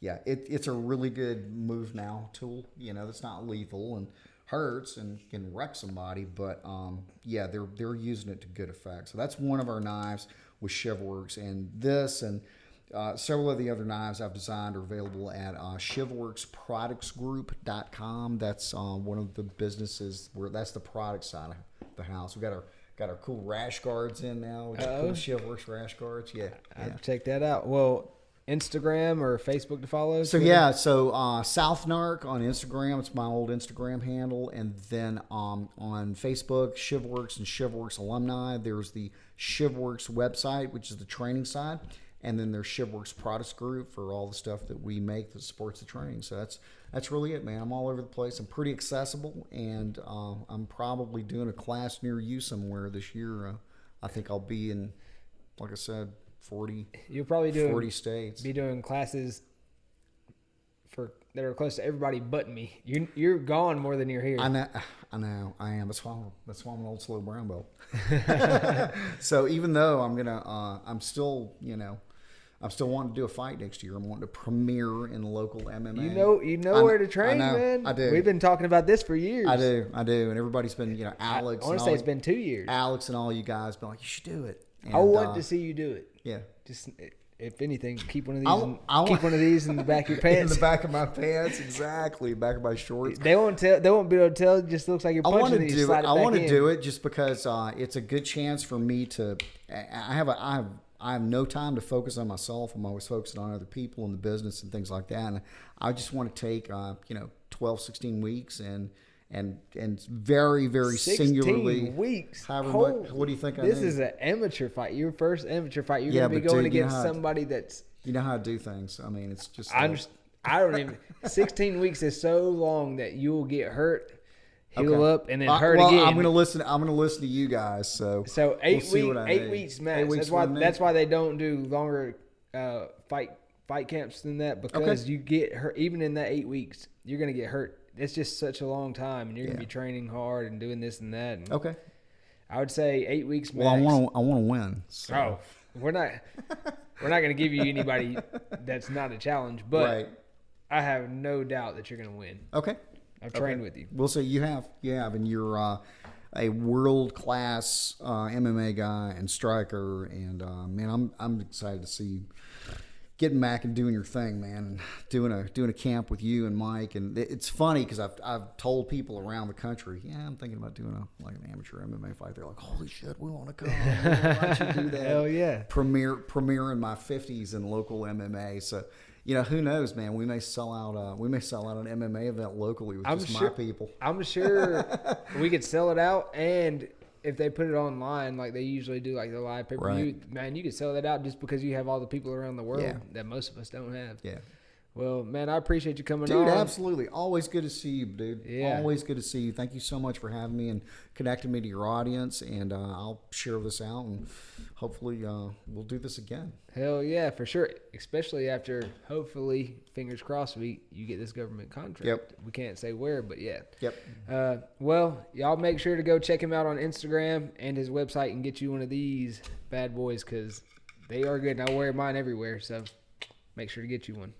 Yeah, it's a really good move now tool. That's not lethal and hurts and can wreck somebody, but they're using it to good effect. So that's one of our knives with Shivworks, and this and several of the other knives I've designed are available at shivworksproductsgroup.com. That's one of the businesses where that's the product side of the house. We got our cool rash guards in now. We got cool Shivworks rash guards. Yeah. Check that out. Well, Instagram or Facebook to follow? So yeah, South Narc on Instagram, it's my old Instagram handle, and then on Facebook, Shivworks and Shivworks Alumni. There's the Shivworks website, which is the training side, and then there's Shivworks Products Group for all the stuff that we make that supports the training. So that's really it, man. I'm all over the place. I'm pretty accessible, and I'm probably doing a class near you somewhere this year. I think I'll be in, like I said, 40 states. Be doing classes that are close to everybody but me. You're gone more than you're here. I know. I am. That's why I'm an old slow brown belt. So even though I'm still wanting to do a fight next year. I'm wanting to premiere in local MMA. You know where to train, man. I do. We've been talking about this for years. I do. And everybody's been, Alex. I want to say it's been 2 years. Alex and all you guys been like, you should do it. And, I want to see you do it. Yeah. Just if anything, keep one of these. Keep one of these in the back of your pants. In the back of my pants, exactly. Back of my shorts. They won't be able to tell. It just looks like you're punching these. I want to do it just because it's a good chance for me to. I have no time to focus on myself. I'm always focusing on other people and the business and things like that. And I just want to take 12, 16 weeks and very, very 16 singularly. weeks. What do you think? This is an amateur fight. Your first amateur fight. You're going to be going against somebody that's. You know how to do things. I mean, it's just. I don't even. 16 weeks is so long that you will get hurt, heal up, and then hurt again. I'm going to listen. I'm going to listen to you guys. So 8 weeks max. That's why they don't do longer fight camps than that, because you get hurt even in that 8 weeks. You're going to get hurt. It's just such a long time, and you're going to be training hard and doing this and that. And I would say 8 weeks max. Well, I want to win. So. Oh, we're not going to give you anybody that's not a challenge, but I have no doubt that you're going to win. Okay. I've trained with you. We'll say you have, and you're a world-class MMA guy and striker, and man, I'm excited to see getting back and doing your thing, man, and doing a camp with you and Mike. And it's funny because I've told people around the country, yeah, I'm thinking about doing an amateur MMA fight. They're like, holy shit, we want to come. Why don't you do that? Hell yeah. Premiere in my 50s in local MMA. So, who knows, man? We may sell out an MMA event locally with my people. I'm sure we could sell it out, and if they put it online like they usually do, like the live pay-per-view, man, you could sell that out just because you have all the people around the world that most of us don't have. Yeah. Well, man, I appreciate you coming on. Dude, absolutely. Always good to see you, dude. Yeah. Always good to see you. Thank you so much for having me and connecting me to your audience. And I'll share this out, and hopefully we'll do this again. Hell yeah, for sure. Especially after, hopefully, fingers crossed, you get this government contract. Yep. We can't say where, but yeah. Yep. Well, y'all make sure to go check him out on Instagram and his website and get you one of these bad boys because they are good. And I wear mine everywhere, so make sure to get you one.